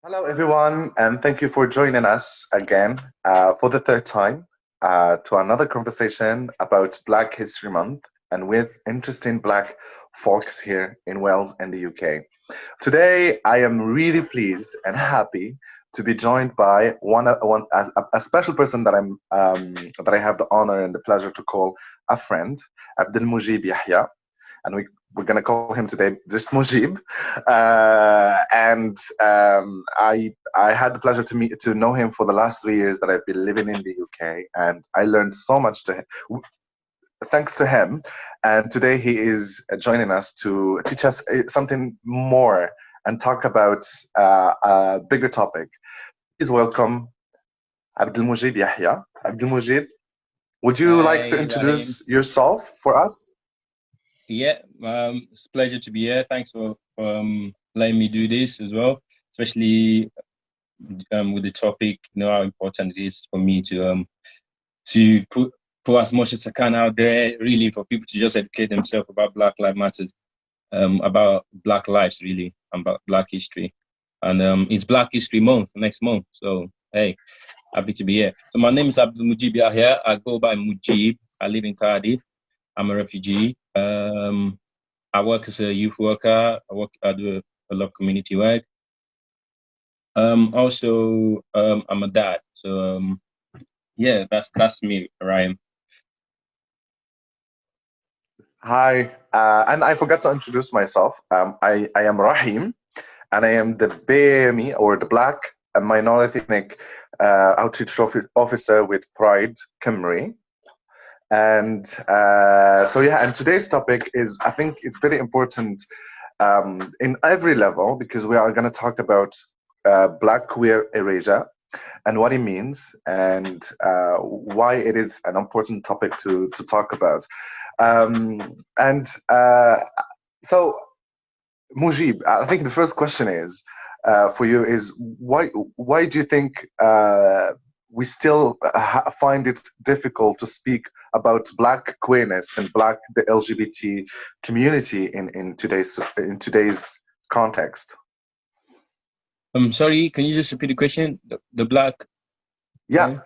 Hello, everyone, and thank you for joining us again for the third time to another conversation about Black History Month and with interesting Black folks here in Wales and the UK. Today, I am really pleased and happy to be joined by a special person that that I have the honor and the pleasure to call a friend, Abdulmujib Yahaya, and we're going to call him today just Mujib. And I had the pleasure to know him for the last 3 years that I've been living in the UK, and I learned so much thanks to him. And today he is joining us to teach us something more and talk about a bigger topic. Please welcome Abdulmujib Yahya. Abdulmujib, would you like to Hi, Rahim. introduce yourself for us? Yeah, it's a pleasure to be here. Thanks for letting me do this as well, especially with the topic. You know how important it is for me to put as much as I can out there, really, for people to just educate themselves about Black Lives Matters, about Black lives, really, and about Black history. And it's Black History Month next month, so hey, happy to be here. So my name is Abdulmujib Yahaya. I go by Mujib. I live in Cardiff. I'm a refugee. I work as a youth worker. I do a lot of community work. Also, I'm a dad. So yeah, that's me, Ryan. Hi, and I forgot to introduce myself. I am Rahim, and I am the BAME, or the Black and Minority Ethnic Outreach Officer with Pride Cymru. And so, yeah, and today's topic is, I think it's very important in every level, because we are going to talk about Black Queer Erasure and what it means, and why it is an important topic to talk about. And so, Mujib, I think the first question is for you is why do you think we still find it difficult to speak about Black queerness and the LGBT community in today's context? Sorry, can you just repeat the question? The Black. Yeah,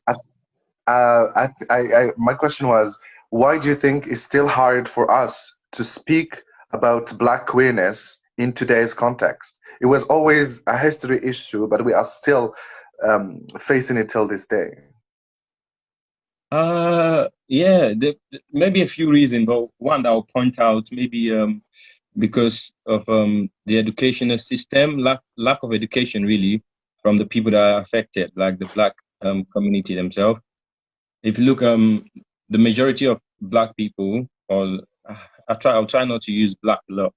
my question was, why do you think it's still hard for us to speak about Black queerness in today's context? It was always a history issue, but we are still facing it till this day. Yeah, maybe a few reasons, but one that I'll point out, maybe because of the educational system, lack of education really from the people that are affected, like the Black community themselves. If you look, the majority of Black people, or I'll try not to use Black a lot,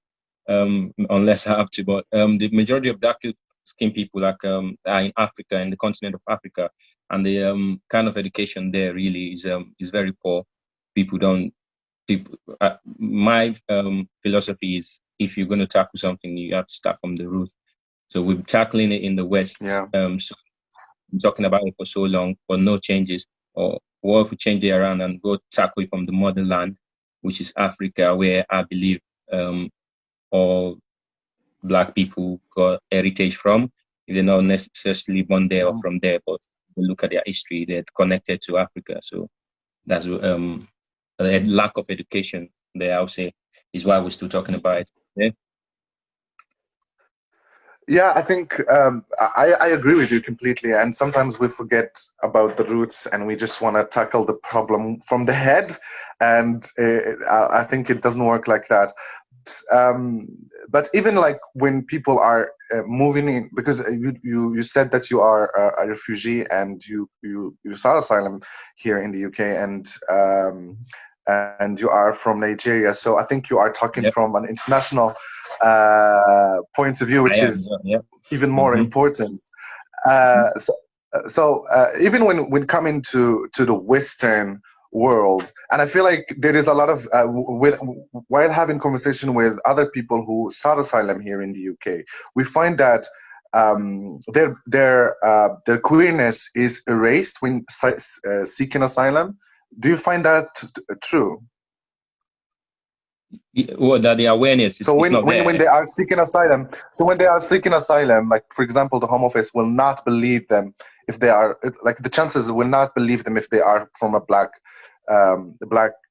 unless I have to, but the majority of dark skin people, like are in Africa, in the continent of Africa, and the kind of education there really is very poor. People don't. People, my philosophy is, if you're going to tackle something, you have to start from the root. So we're tackling it in the West. Yeah. So I'm talking about it for so long, but no changes. Or what if we change it around and go tackle it from the motherland, which is Africa, where I believe all Black people got heritage from. They're not necessarily born there or from there, but we look at their history, they're connected to Africa. So that's a lack of education there, I would say, is why we're still talking about it. Yeah. Yeah, I think I agree with you completely. And sometimes we forget about the roots and we just want to tackle the problem from the head. And I think it doesn't work like that. But even like when people are moving in, because you said that you are a refugee and you sought asylum here in the UK, and you are from Nigeria. So I think you are talking Yep. from an international point of view, which is Yep. even more important. So even when coming to the Western world, and I feel like there is a lot of while having conversation with other people who sought asylum here in the UK, we find that their queerness is erased when seeking asylum. Do you find that true? Well, that the awareness is So not there. when they are seeking asylum, like for example, the Home Office will not believe them if they are like the chances will not believe them if they are from a black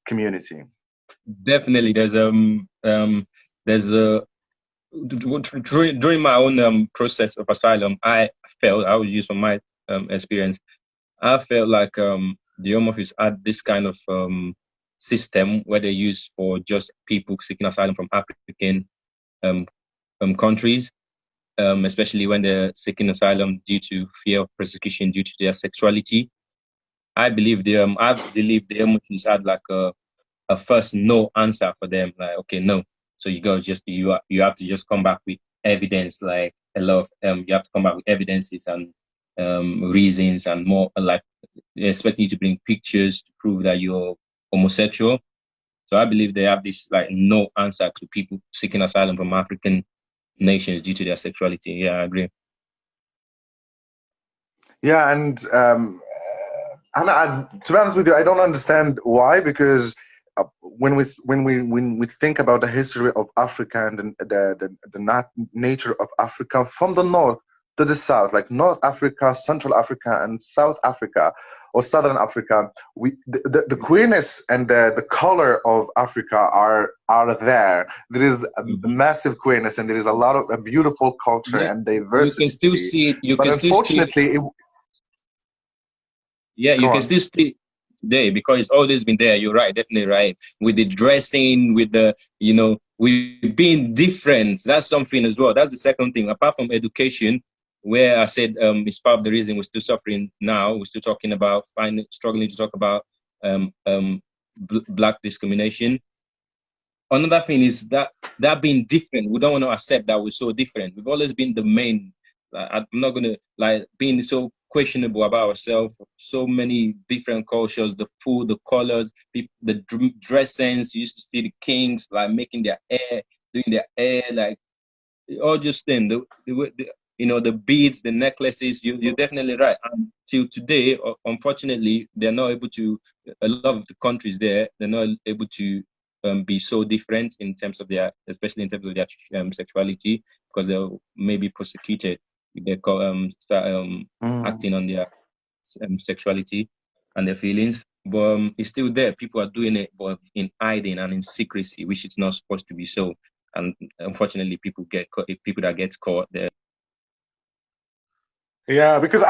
community. Definitely, there's a during my own process of asylum, I will use from my experience, I felt like the Home Office had this kind of system where they use for just people seeking asylum from African um, countries, especially when they're seeking asylum due to fear of persecution due to their sexuality. I believe the Home Office had like a first no answer for them, like okay, no. So you have to just come back with evidence, like a lot of you have to come back with evidences and reasons and more, like they expect you to bring pictures to prove that you're homosexual. So I believe they have this like no answer to people seeking asylum from African nations due to their sexuality. Yeah, I agree. Yeah, and to be honest with you, I don't understand why, because when we think about the history of Africa and the nature of Africa from the north to the south, like North Africa, Central Africa, and South Africa or Southern Africa, the queerness and the color of Africa are there. There is a massive queerness, and there is a lot of a beautiful culture and diversity. You can still see it. But unfortunately, you can still see it today because it's always been there. You're right, definitely right. With the dressing, with the with being different. That's something as well. That's the second thing. Apart from education, where I said it's part of the reason we're still suffering now. We're still talking about struggling to talk about black discrimination. Another thing is that being different, we don't want to accept that we're so different. We've always been the main. I'm not gonna like being so questionable about ourselves. So many different cultures, the food, the colors, the dress sense. You used to see the kings like making their hair, doing their hair, like all just then the beads, the necklaces. You're definitely right. Until today, unfortunately, they're not able to. A lot of the countries there, they're not able to be so different in terms of especially in terms of their sexuality, because they'll maybe prosecuted if they start acting on their sexuality and their feelings. But it's still there. People are doing it, but in hiding and in secrecy, which is not supposed to be so. And unfortunately, people that get caught there. Yeah, because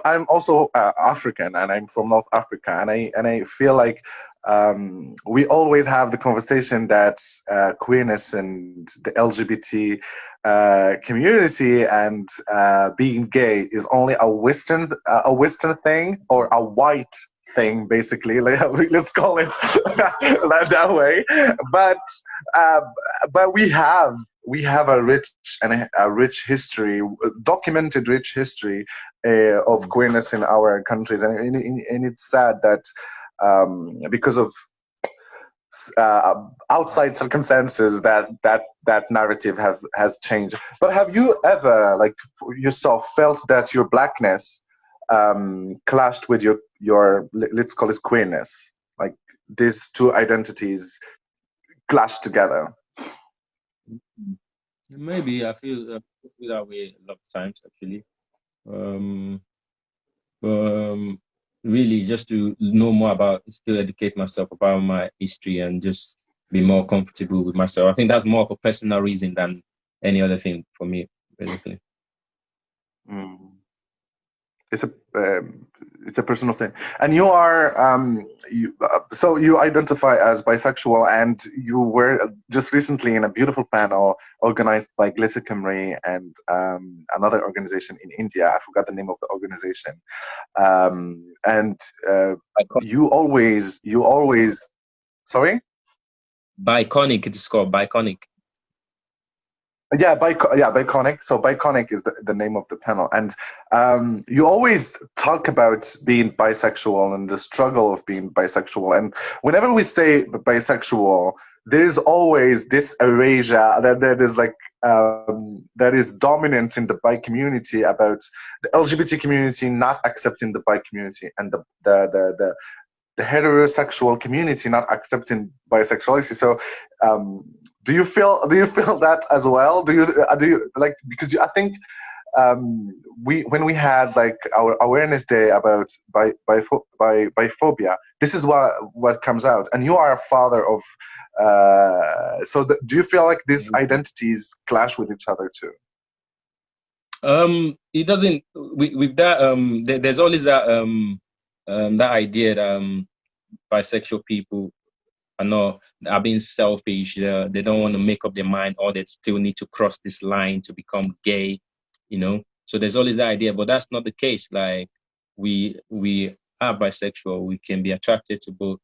I'm also African, and I'm from North Africa, and I feel like we always have the conversation that queerness and the LGBT community and being gay is only a Western thing or a white thing, basically. Let's call it that way. But we have a rich history, documented rich history of queerness in our countries, and it's sad that because of outside circumstances that narrative has changed. But have you ever, like yourself, felt that your blackness clashed with your let's call it queerness, like these two identities clashed together? Maybe I feel that way a lot of times, actually. Really, just to know more about, still educate myself about my history and just be more comfortable with myself. I think that's more of a personal reason than any other thing for me, basically. It's a personal thing, and you are so you identify as bisexual, and you were just recently in a beautiful panel organized by Glissa Kamri and another organization in India. I forgot the name of the organization, and you always sorry. Biconic, it is called Biconic. Yeah, Biconic. So Biconic is the name of the panel, and you always talk about being bisexual and the struggle of being bisexual. And whenever we say bisexual, there is always this erasure that is like that is dominant in the bi community about the LGBT community not accepting the bi community and the heterosexual community not accepting bisexuality. So do you feel that as well? Do you like, because I think when we had like our awareness day about biphobia, this is what comes out, and you are a father of so do you feel like these identities clash with each other too? It doesn't, with that, there's always that that idea that bisexual people are being selfish. They don't want to make up their mind, or they still need to cross this line to become gay, you know. So there's always that idea, but that's not the case. Like, we are bisexual. We can be attracted to both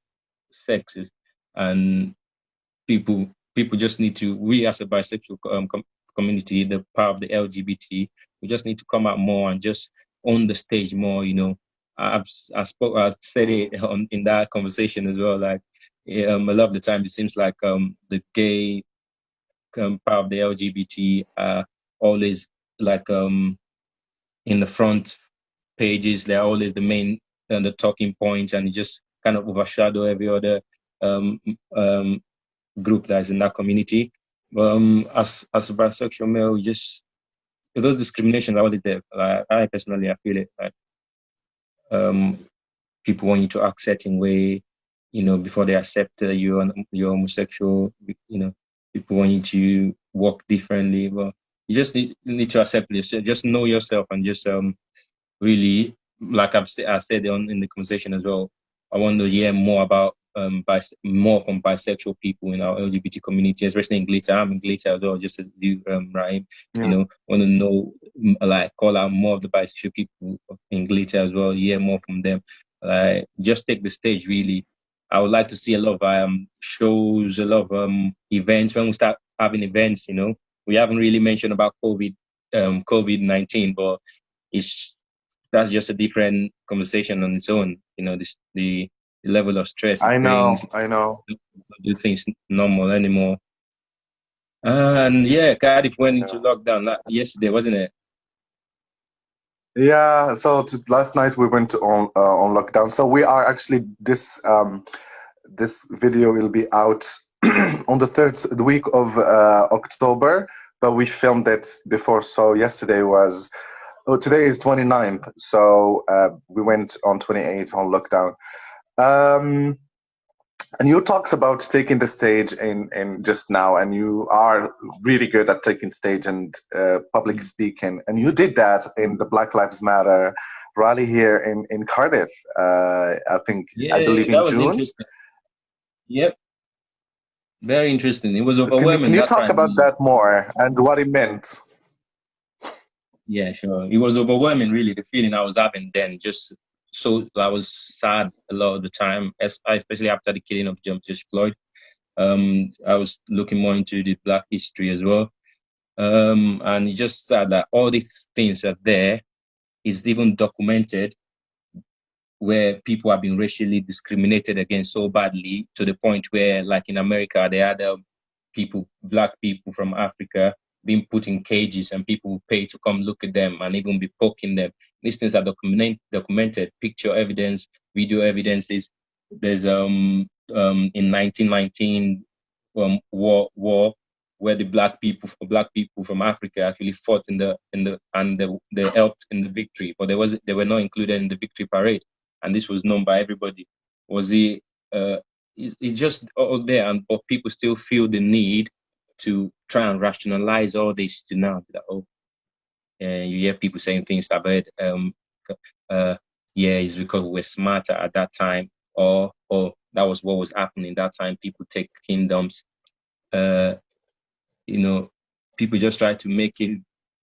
sexes, and people just need to. We as a bisexual community, the part of the LGBT, we just need to come out more and just on the stage more. You know, I said it in that conversation as well. Like, a lot of the time, it seems like the gay part of the LGBT are always like in the front pages. They're always the main and the talking points, and it just kind of overshadow every other group that's in that community. As a bisexual male, those discriminations are always there. Like, I personally, I feel it. Like, people want you to act certain way, you know, before they accept you're homosexual. You know, people want you to walk differently, but you just need to accept yourself. Just know yourself, and just really, like I said in the conversation as well. I want to hear more about more from bisexual people in our LGBT community, especially in Glitter. I'm in Glitter as well, just as you, Rahim. Yeah. You know, want to know, like, call out more of the bisexual people in Glitter as well. Hear more from them. Just take the stage, really. I would like to see a lot of shows, a lot of events. When we start having events, you know, we haven't really mentioned about COVID-19, but that's just a different conversation on its own. You know, the level of stress it brings. I know. Do things normal anymore. And yeah, Cardiff went into lockdown yesterday, wasn't it? Yeah. So last night we went on lockdown. So we are actually this video will be out on the week of October, but we filmed it before. So yesterday was. Oh, today is 29th, so we went on 28th on lockdown. And you talked about taking the stage in just now, and you are really good at taking stage and public speaking. And you did that in the Black Lives Matter rally here in Cardiff, I think, yeah, I believe in June. Interesting. Yep. Very interesting. It was overwhelming. Can you talk about that more and what it meant? Yeah, sure. It was overwhelming, really, the feeling I was having then. So I was sad a lot of the time, especially after the killing of George Floyd. I was looking more into the Black history as well. And it's just sad that all these things are there. It's even documented where people have been racially discriminated against so badly, to the point where, like in America, they had Black people from Africa being put in cages, and people pay to come look at them and even be poking them. These things are documented, picture evidence, video evidences. There's in 1919 war where the black people from Africa actually fought and they helped in the victory, but they were not included in the victory parade, and this was known by everybody. It's just all there, but people still feel the need to try and rationalize all this to now. And you hear people saying things about, it's because we were smarter at that time, or that was what was happening that time. People take kingdoms. You know, people just try to make it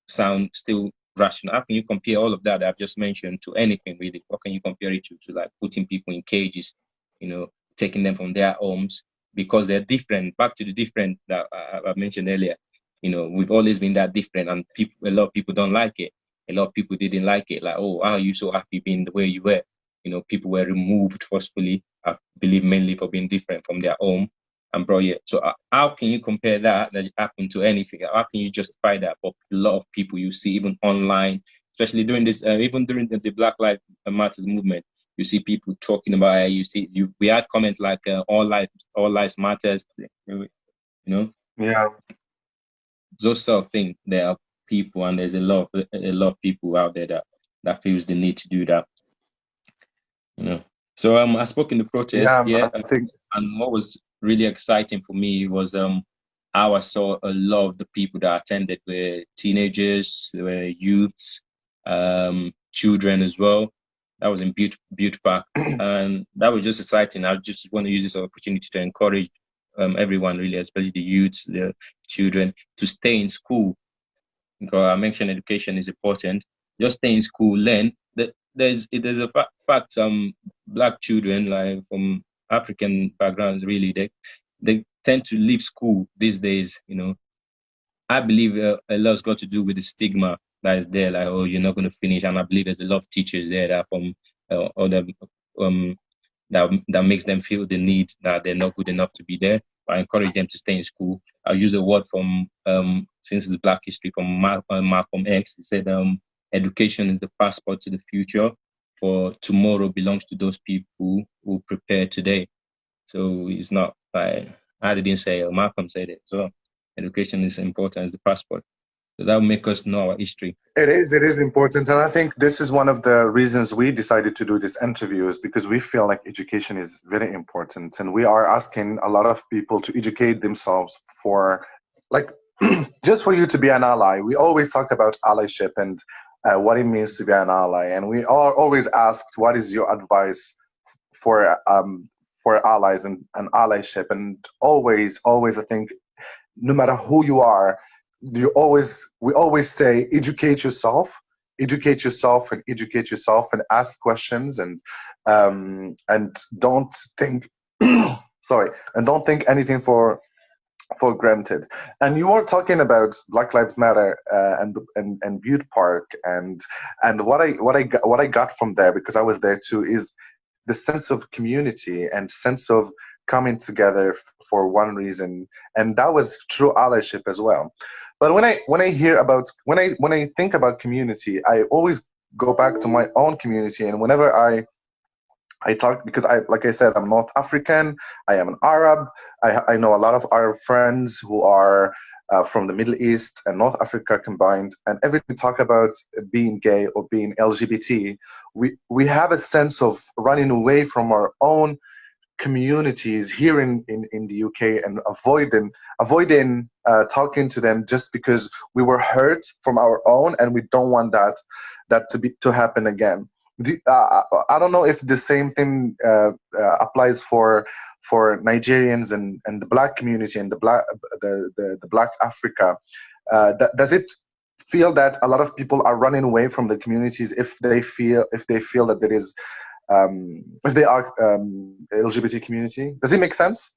sound still rational. How can you compare all of that I've just mentioned to anything, really? What can you compare it to like putting people in cages, you know, taking them from their homes because they're different? Back to the different that I mentioned earlier. You know, we've always been that different, and a lot of people don't like it. A lot of people didn't like it. Like, oh, how are you so happy being the way you were? You know, people were removed forcefully, I believe mainly for being different from their home, and brought here. So how can you compare that happened to anything? How can you justify that? But a lot of people you see, even online, especially during this, even during the Black Lives Matter movement, You see people talking about it. We had comments like all lives matters. You know, Yeah. those sort of things. There are people, and there's a lot of people out there that feels the need to do that. You know. So I spoke in the protest, Yeah, I think. and what was really exciting for me was how I saw a lot of the people that attended were teenagers, were youths, children as well. That was in Butte Park, and that was just exciting. I just want to use this opportunity to encourage everyone, really, especially the youths, the children, to stay in school. Because I mentioned education is important. Just stay in school, learn. There's a fact. Black children, like from African backgrounds, really, they tend to leave school these days. You know, I believe a lot's got to do with the stigma that is there. Like, oh, you're not going to finish, and I believe there's a lot of teachers there that from other that makes them feel the need that they're not good enough to be there. I encourage them to stay in school. I'll use a word from since it's Black History from Malcolm X. He said, "Education is the passport to the future. For tomorrow belongs to those people who prepare today." So it's not like I didn't say it. Malcolm said it. So education is important as the passport. So that will make us know our history. It is important. And I think this is one of the reasons we decided to do this interview is because we feel like education is very important. And we are asking a lot of people to educate themselves for, like, just for you to be an ally. We always talk about allyship and what it means to be an ally. And we are always asked, what is your advice for allies and allyship? And always, I think, no matter who you are, we always say educate yourself and ask questions and don't think sorry, and don't think anything for granted. And you were talking about Black Lives Matter and Butte Park and what I got from there, because I was there too, is the sense of community and sense of coming together for one reason, and that was true allyship as well. But when I think about community, I always go back to my own community, and whenever I talk, because like I said, I'm North African, I am an Arab. I know a lot of Arab friends who are from the Middle East and North Africa combined. And every time we talk about being gay or being LGBT, we have a sense of running away from our own communities here in the UK and avoiding talking to them just because we were hurt from our own, and we don't want that to happen again. I don't know if the same thing applies for Nigerians and the Black community and the Black Africa. Does it feel that a lot of people are running away from the communities if they feel that there is if they are LGBT community? Does it make sense?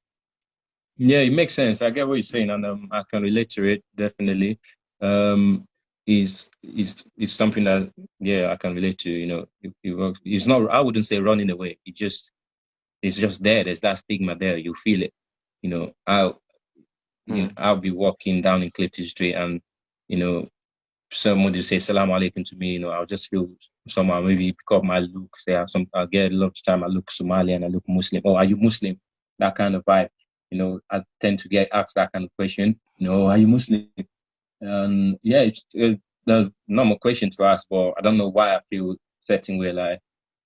Yeah, it makes sense. I get what you're saying, and I can relate to it definitely. Is something that I can relate to. You know, it's not. I wouldn't say running away. It's just there. There's that stigma there. You feel it. You know, I'll be walking down in Clifton Street, and you know, somebody say "Salam alaikum" to me. You know, I'll just feel somehow maybe pick up my look. I get a lot of time. I look Somali and I look Muslim. Oh, are you Muslim? That kind of vibe. You know, I tend to get asked that kind of question. You know, are you Muslim? And it's the normal question to ask, but I don't know why I feel certain way like,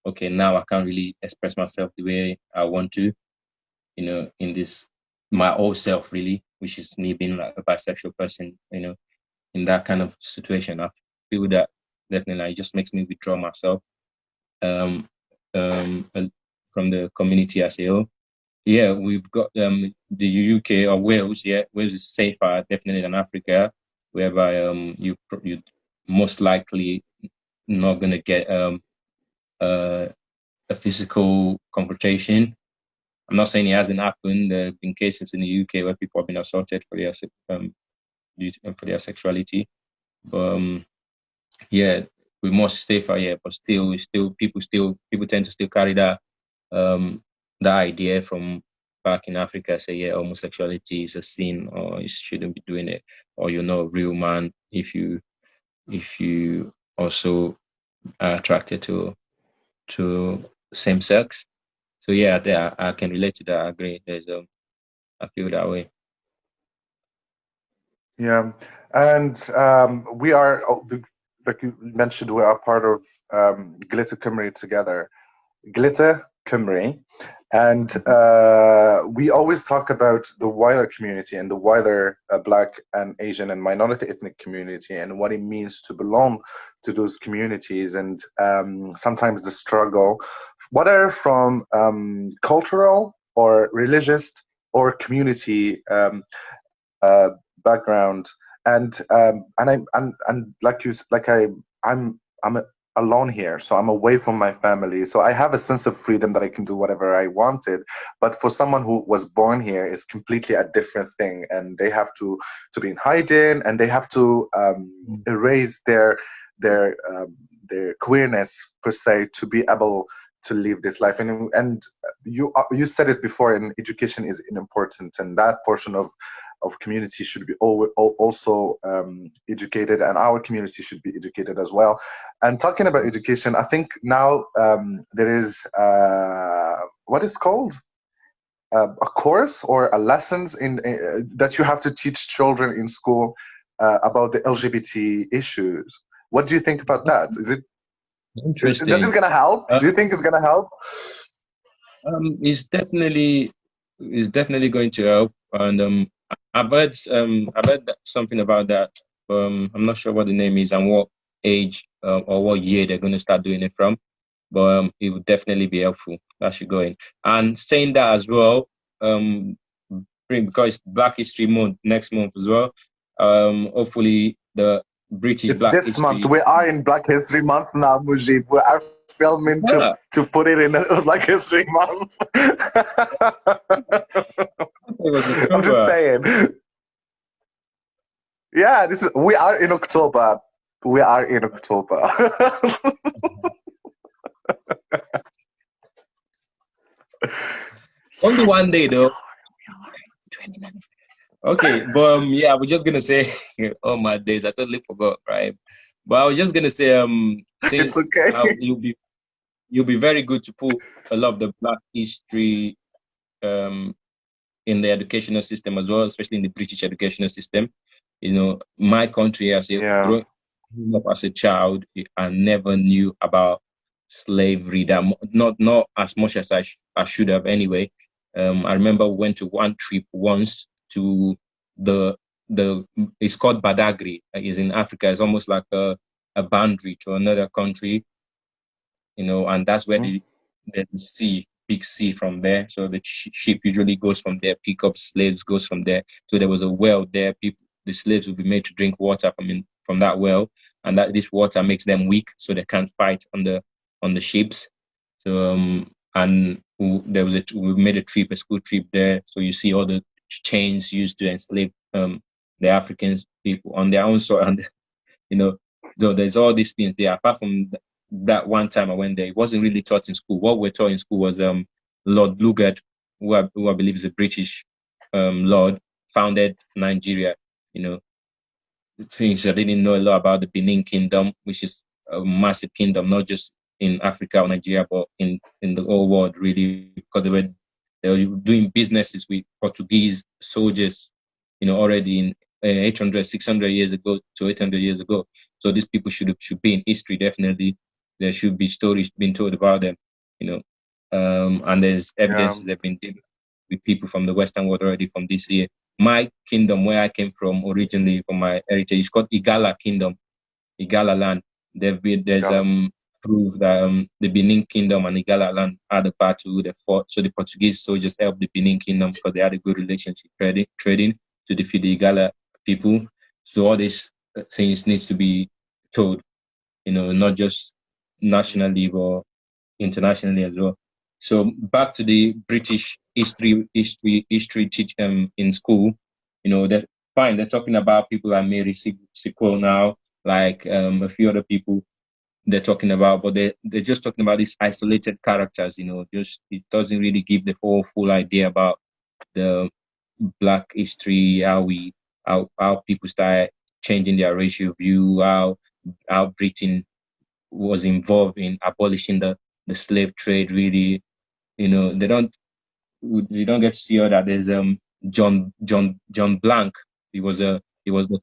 okay, now I can't really express myself the way I want to, you know, in this my old self really, which is me being like a bisexual person, you know, in that kind of situation. I feel that definitely like, it just makes me withdraw myself from the community as a whole. Yeah, we've got the UK or Wales. Yeah, Wales is safer definitely than Africa, whereby you most likely not gonna get a physical confrontation. I'm not saying it hasn't happened. There have been cases in the UK where people have been assaulted for their sexuality. But we're more safer. Yeah, but still people tend to still carry that that idea from back in Africa, say, yeah, homosexuality is a sin, or you shouldn't be doing it, or you're not a real man if you also are attracted to same sex. So yeah, I can relate to that. I agree. I feel that way. Yeah, and we are, like you mentioned, we are part of Glitter Cymru together. Glitter Cymru, and we always talk about the wider community and the wider Black and Asian and minority ethnic community and what it means to belong to those communities, and sometimes the struggle, whether from cultural or religious or community uh, background, and like I'm alone here, so I'm away from my family, so I have a sense of freedom that I can do whatever I wanted. But for someone who was born here, it's completely a different thing, and they have to be in hiding, and they have to erase their queerness per se to be able to live this life. And you said it before, and education is important, and that portion of community should be also educated, and our community should be educated as well. And talking about education, I think now there is what is called a course or a lessons in that you have to teach children in school about the LGBT issues. What do you think about that? Does it Interesting. gonna help? Do you think it's gonna help? It's definitely going to help, and I've heard something about that. I'm not sure what the name is and what age or what year they're going to start doing it from, but it would definitely be helpful. That should go in. And saying that as well, because it's Black History Month next month as well. Hopefully the British It's Black this month. History. We are in Black History Month now, Mujib. We are filming Yeah, to put it in Black History Month. it was I'm just October. saying. Yeah, this is. We are in October. We are in October. Only Yes, one day we though. are. We are. 29. Okay, but yeah, I was just gonna say, oh my days, I totally forgot, right? But I was just gonna say, It's since okay. you'll be very good to put a lot of the Black history um in the educational system as well, especially in the British educational system. You know, my country, as a Yeah. growing up as a child, I never knew about slavery. That not as much as I should have anyway. I remember we went to one trip once to the the it's called Badagry. It's in Africa. It's almost like a boundary to another country, you know, and that's where Mhm. the sea, big sea from there. So the ship usually goes from there, pick up slaves, goes from there. So there was a well there. People, the slaves would be made to drink water from that well, and that this water makes them weak, so they can't fight on the ships. So and there was we made a trip, a school trip there. So you see all the chains used to enslave the Africans people on their own soil, and you know, so there's all these things there. Apart from that one time I went there, it wasn't really taught in school. What we're taught in school was Lord Lugard, who I believe is a British lord, founded Nigeria. You know, things I didn't know a lot about the Benin Kingdom, which is a massive kingdom, not just in Africa or Nigeria, but in the whole world, really, because they were doing businesses with Portuguese soldiers, you know, already in 800, 600 years ago to 800 years ago. So these people should be in history, definitely. There should be stories being told about them, you know. And there's Yeah. evidences they've been dealing with people from the Western world already from this year. My kingdom, where I came from originally, from my heritage, is called Igala Kingdom, Igala land. There's Got it. proof that the Benin Kingdom and Igala land had a battle. They fought, so the Portuguese soldiers helped the Benin Kingdom because they had a good relationship trading to defeat the Igala people. So all these things needs to be told, you know, not just nationally but internationally as well. So back to the British history teach in school. You know, they're fine. They're talking about people like Mary Sequel now, like a few other people they're talking about, but they're just talking about these isolated characters. You know, just it doesn't really give the whole full idea about the Black history, how people start changing their racial view, how Britain was involved in abolishing the slave trade really. You know, we don't get to see all that. There's John Blank. He was the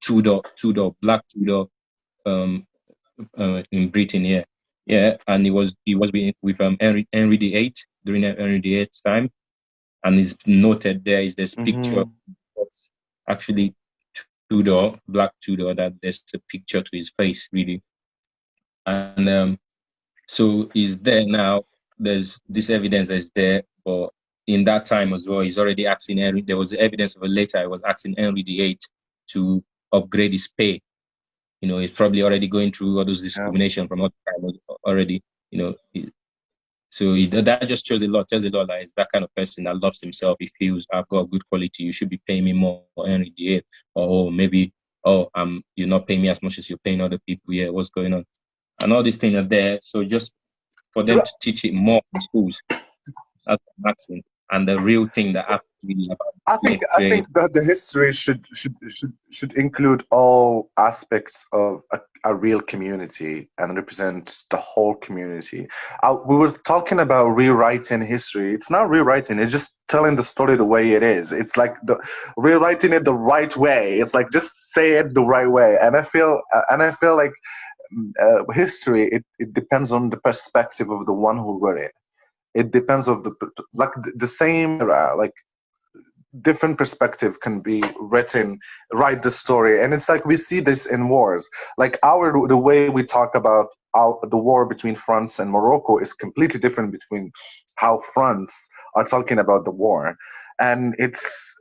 Tudor black Tudor in Britain, yeah, and he was with Henry VIII during Henry VIII's time, and it's noted there is this picture that's actually Tudor, black Tudor, that there's a picture to his face really, and so he's there now. There's this evidence that's there, but in that time as well, he's already asking Henry. There was evidence of a letter. I was asking Henry VIII to upgrade his pay. You know, he's probably already going through all those discrimination from other time already. You know, so that just shows a lot. Tells a lot that he's that kind of person that loves himself. He feels I've got good quality. You should be paying me more, Henry VIII, or maybe you're not paying me as much as you're paying other people. Yeah, what's going on? And all these things are there. So just for them to teach it more in schools, that's an accident. And the real thing that happens really about I think that the history should include all aspects of a real community and represent the whole community. We were talking about rewriting history. It's not rewriting. It's just telling the story the way it is. It's like rewriting it the right way. It's like just say it the right way. And I feel like history. It depends on the perspective of the one who wrote it. It depends of the same era, like different perspective can be write the story. And it's like we see this in wars, like the way we talk about the war between France and Morocco is completely different between how France are talking about the war. And it's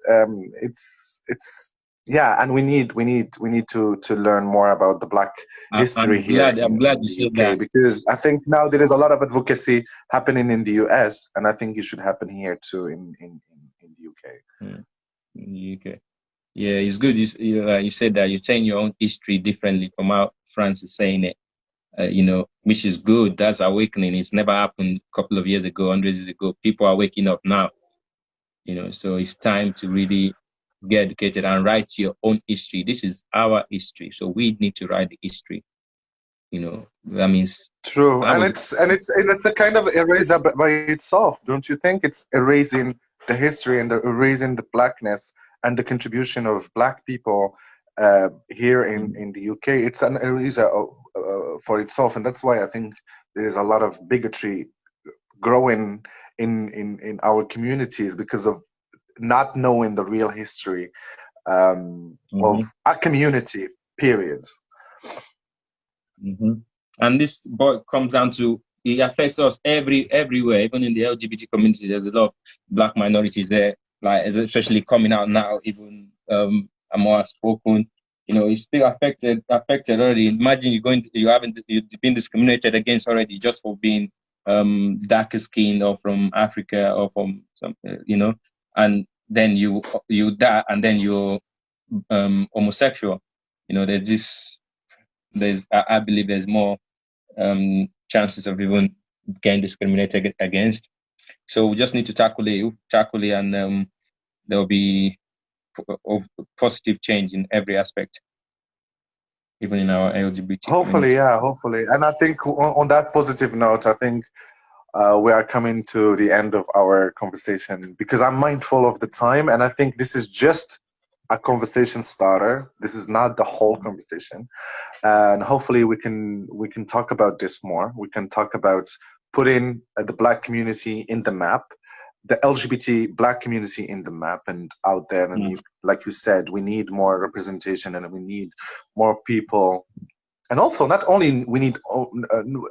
yeah, and we need to learn more about the Black history I'm glad you said that, because I think now there is a lot of advocacy happening in the US, and I think it should happen here too in the UK. In the UK, yeah, it's good. You said that you're saying your own history differently from how France is saying it. You know, which is good. That's awakening. It's never happened a couple of years ago, hundreds of years ago. People are waking up now. You know, so it's time to really get educated and write your own history. This is our history, so we need to write the history. You know, that means true, and it's a kind of eraser by itself, don't you think? It's erasing the history and erasing the Blackness and the contribution of Black people here in the UK. It's an eraser for itself, and that's why I think there is a lot of bigotry growing in our communities because of not knowing the real history of a community, period. And this comes down to it affects us everywhere, even in the LGBT community. There's a lot of Black minorities there, like especially coming out now, even are more outspoken. You know, it's still affected already. Imagine you've been discriminated against already just for being darker skinned or from Africa or from some, you know, and then you die, and then you're homosexual. You know, I believe there's more chances of even getting discriminated against. So we just need to tackle it, and there will be positive change in every aspect, even in our LGBT hopefully community. Yeah, hopefully. And I think on that positive note, I think we are coming to the end of our conversation because I'm mindful of the time, and I think this is just a conversation starter. This is not the whole conversation, and hopefully we can talk about this more. We can talk about putting the Black community in the map, the LGBT Black community in the map and out there. And like you said, we need more representation, and we need more people. And also, not only we need,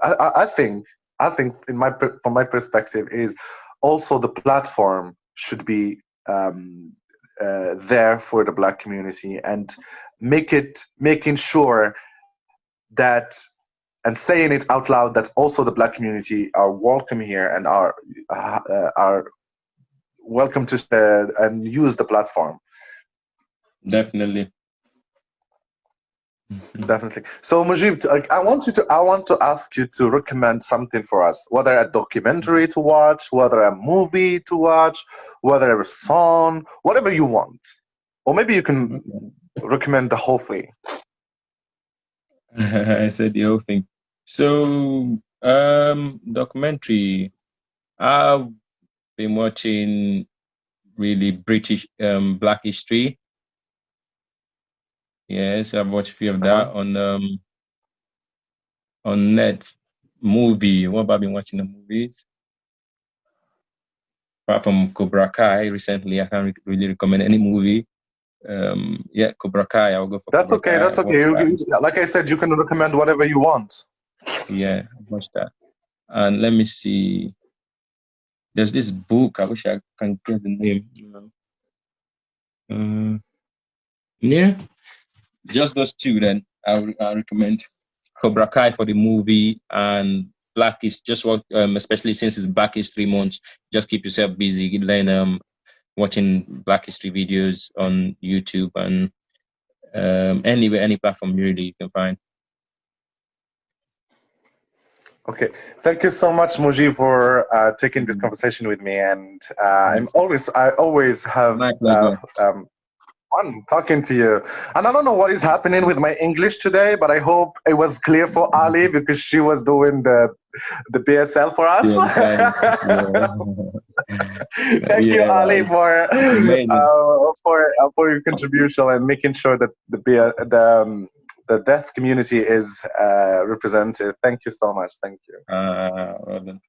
I think from my perspective, is also the platform should be there for the Black community, and making sure that, and saying it out loud, that also the Black community are welcome here and are welcome to share and use the platform. Definitely. Definitely. So Mujib, I want to ask you to recommend something for us, whether a documentary to watch, whether a movie to watch, whether a song, whatever you want, or maybe you can recommend the whole thing. I said the whole thing. So Documentary. I've been watching really British Black history. Yes, I've watched a few of that on net movie. What have I been watching the movies? Apart from Cobra Kai recently, I can't really recommend any movie. Yeah, Cobra Kai. I'll go for That's Cobra okay. Kai. That's okay. Like I said, you can recommend whatever you want. Yeah, I watched that. And let me see. There's this book. I wish I can get the name. Yeah, just those two. Then I recommend Cobra Kai for the movie and Black is just what especially since it's Black History Month. Just keep yourself busy. Learn watching Black History videos on YouTube and anywhere, any platform really you can find. Okay, thank you so much, Mujib, for taking this conversation with me. And I always have My pleasure. fun talking to you. And I don't know what is happening with my English today, but I hope it was clear for Ali because she was doing the BSL for us. Thank you, Ali, for your contribution and making sure that the deaf community is represented. Thank you so much. Thank you. Well